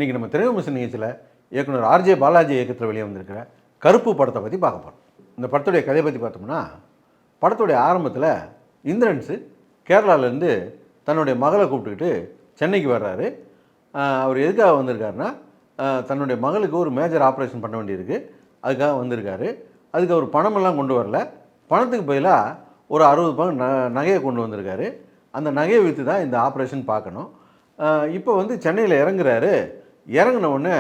இன்றைக்கி நம்ம திரைவிமர்சன நிகழ்ச்சியில் இயக்குனர் ஆர்ஜே பாலாஜி இயக்கத்தில் வெளியே வந்திருக்கிற கருப்பு படத்தை பற்றி பார்க்க போகிறோம். இந்த படத்துடைய கதையை பற்றி பார்த்தோம்னா, படத்துடைய ஆரம்பத்தில் இந்திரன்ஸு கேரளாவிலேருந்து தன்னுடைய மகளை கூப்பிட்டுக்கிட்டு சென்னைக்கு வர்றாரு. அவர் எதுக்காக வந்திருக்காருன்னா, தன்னுடைய மகளுக்கு ஒரு மேஜர் ஆப்ரேஷன் பண்ண வேண்டியிருக்கு, அதுக்காக வந்திருக்காரு. அதுக்கு அவர் பணமெல்லாம் கொண்டு வரல, பணத்துக்கு பதிலாக ஒரு 60 பவுன் நகையை கொண்டு வந்திருக்காரு. அந்த நகையை விற்று தான் இந்த ஆப்ரேஷன் பார்க்கணும். இப்போ வந்து சென்னையில் இறங்குறாரு. இறங்கின உடனே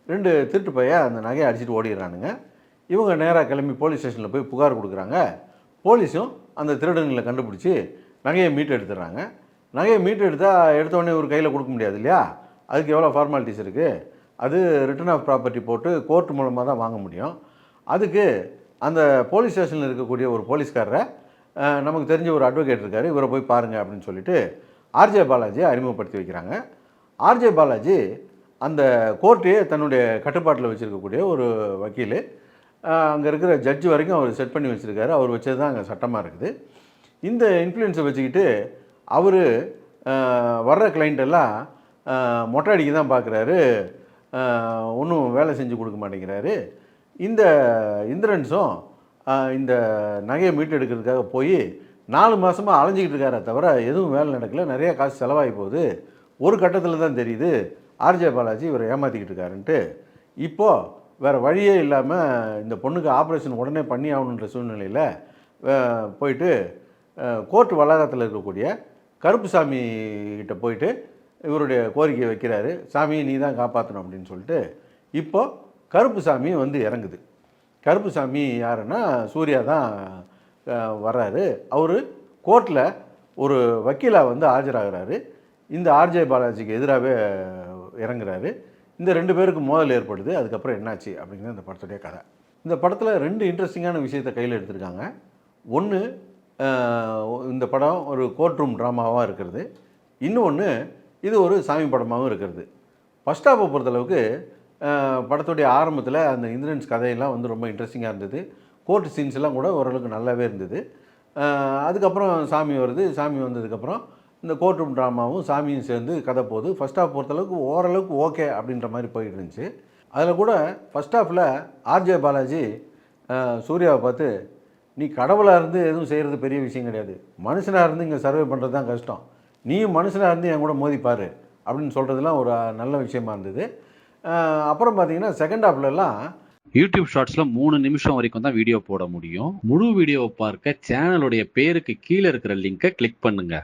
2 திருட்டு பையன் அந்த நகையை அடிச்சுட்டு ஓடிடுறானுங்க. இவங்க நேராக கிளம்பி போலீஸ் ஸ்டேஷனில் போய் புகார் கொடுக்குறாங்க. போலீஸும் அந்த திருடங்களை கண்டுபிடிச்சி நகையை மீட்டு எடுத்துடுறாங்க. நகையை மீட்டு எடுத்தோடனே ஒரு கையில் கொடுக்க முடியாது இல்லையா, அதுக்கு எவ்வளோ ஃபார்மாலிட்டிஸ் இருக்குது. அது ரிட்டர்ன் ஆஃப் ப்ராப்பர்ட்டி போட்டு கோர்ட் மூலமாக தான் வாங்க முடியும். அதுக்கு அந்த போலீஸ் ஸ்டேஷனில் இருக்கக்கூடிய ஒரு போலீஸ்காரரை, நமக்கு தெரிஞ்ச ஒரு அட்வொகேட் இருக்கார், இவரை போய் பாருங்கள் அப்படின்னு சொல்லிட்டு ஆர்ஜே பாலாஜியை அறிமுகப்படுத்தி வைக்கிறாங்க. ஆர்ஜே பாலாஜி அந்த கோர்ட்டையே தன்னுடைய கட்டுப்பாட்டில் வச்சுருக்கக்கூடிய ஒரு வக்கீல். அங்கே இருக்கிற ஜட்ஜு வரைக்கும் அவர் செட் பண்ணி வச்சுருக்காரு. அவர் வச்சது தான் அங்கே சட்டமாக இருக்குது. இந்த இன்ஃப்ளூயன்ஸை வச்சுக்கிட்டு அவர் வர்ற கிளைண்ட்டெல்லாம் மொட்டை அடிக்க தான் பார்க்குறாரு, ஒன்றும் வேலை செஞ்சு கொடுக்க மாட்டேங்கிறாரு. இந்த இந்திரன்ஸும் இந்த நகையை மீட்டு எடுக்கிறதுக்காக போய் 4 மாதமாக அலைஞ்சிக்கிட்டு இருக்காரே தவிர எதுவும் வேலை நடக்கலை. நிறையா காசு செலவாகி போகுது. ஒரு கட்டத்தில் தான் தெரியுது ஆர்ஜே பாலாஜி இவரை ஏமாற்றிக்கிட்டு இருக்காருன்ட்டு. இப்போது வேறு வழியே இல்லாமல் இந்த பொண்ணுக்கு ஆப்ரேஷன் உடனே பண்ணி ஆகணுன்ற சூழ்நிலையில் போயிட்டு கோர்ட் வளாகத்தில் இருக்கக்கூடிய கருப்புசாமி கிட்ட போயிட்டு இவருடைய கோரிக்கையை வைக்கிறாரு. சாமியை நீ தான் காப்பாற்றணும் அப்படின்னு சொல்லிட்டு. இப்போது கருப்புசாமி வந்து இறங்குது. கருப்புசாமி யாருன்னா சூர்யா தான் வர்றாரு. அவர் கோர்ட்டில் ஒரு வக்கீலாக வந்து ஆஜராகிறாரு. இந்த ஆர்ஜே பாலாஜிக்கு எதிராகவே இறங்குறாரு. இந்த 2 பேருக்கு மோதல் ஏற்படுது. அதுக்கப்புறம் என்னாச்சு அப்படிங்கிறது இந்த படத்துடைய கதை. இந்த படத்தில் 2 இன்ட்ரெஸ்டிங்கான விஷயத்தை கையில் எடுத்திருக்காங்க. ஒன்று, இந்த படம் ஒரு கோர்ட் ரூம் ட்ராமாவாக இருக்கிறது. இன்னொன்று, இது ஒரு சாமி படமாகவும் இருக்கிறது. ஃபஸ்ட் ஹாஃபை பொறுத்தளவுக்கு படத்துடைய ஆரம்பத்தில் அந்த இந்திரன்ஸ் கதையெல்லாம் வந்து ரொம்ப இன்ட்ரெஸ்டிங்காக இருந்தது. கோர்ட் சீன்ஸ் எல்லாம் கூட ஓரளவுக்கு நல்லாவே இருந்தது. அதுக்கப்புறம் சாமி வருது. சாமி வந்ததுக்கப்புறம் இந்த கோர்ட் ரூம் ட்ராமாவும் சாமியும் சேர்ந்து கதை போகுது. ஃபஸ்ட் ஹாஃப் பொறுத்தளவுக்கு ஓரளவுக்கு ஓகே அப்படின்ற மாதிரி போயிட்டு இருந்துச்சு. அதில் கூட ஃபஸ்ட் ஹாஃபில் ஆர்ஜே பாலாஜி சூர்யாவை பார்த்து, நீ கடவுளாக இருந்து எதுவும் செய்கிறது பெரிய விஷயம் கிடையாது, மனுஷனாக இருந்து இங்கே சர்வே பண்ணுறது தான் கஷ்டம், நீயும் மனுஷனாக இருந்து என் கூட மோதிப்பார் அப்படின்னு சொல்கிறதுலாம் ஒரு நல்ல விஷயமா இருந்தது. அப்புறம் பார்த்தீங்கன்னா செகண்ட் ஹாஃப்லலாம் யூடியூப் ஷார்ட்ஸ்ல 3 நிமிஷம் வரைக்கும் தான் வீடியோ போட முடியும். முழு வீடியோவை பார்க்க சேனலுடைய பேருக்கு கீழே இருக்கிற லிங்கை கிளிக் பண்ணுங்க.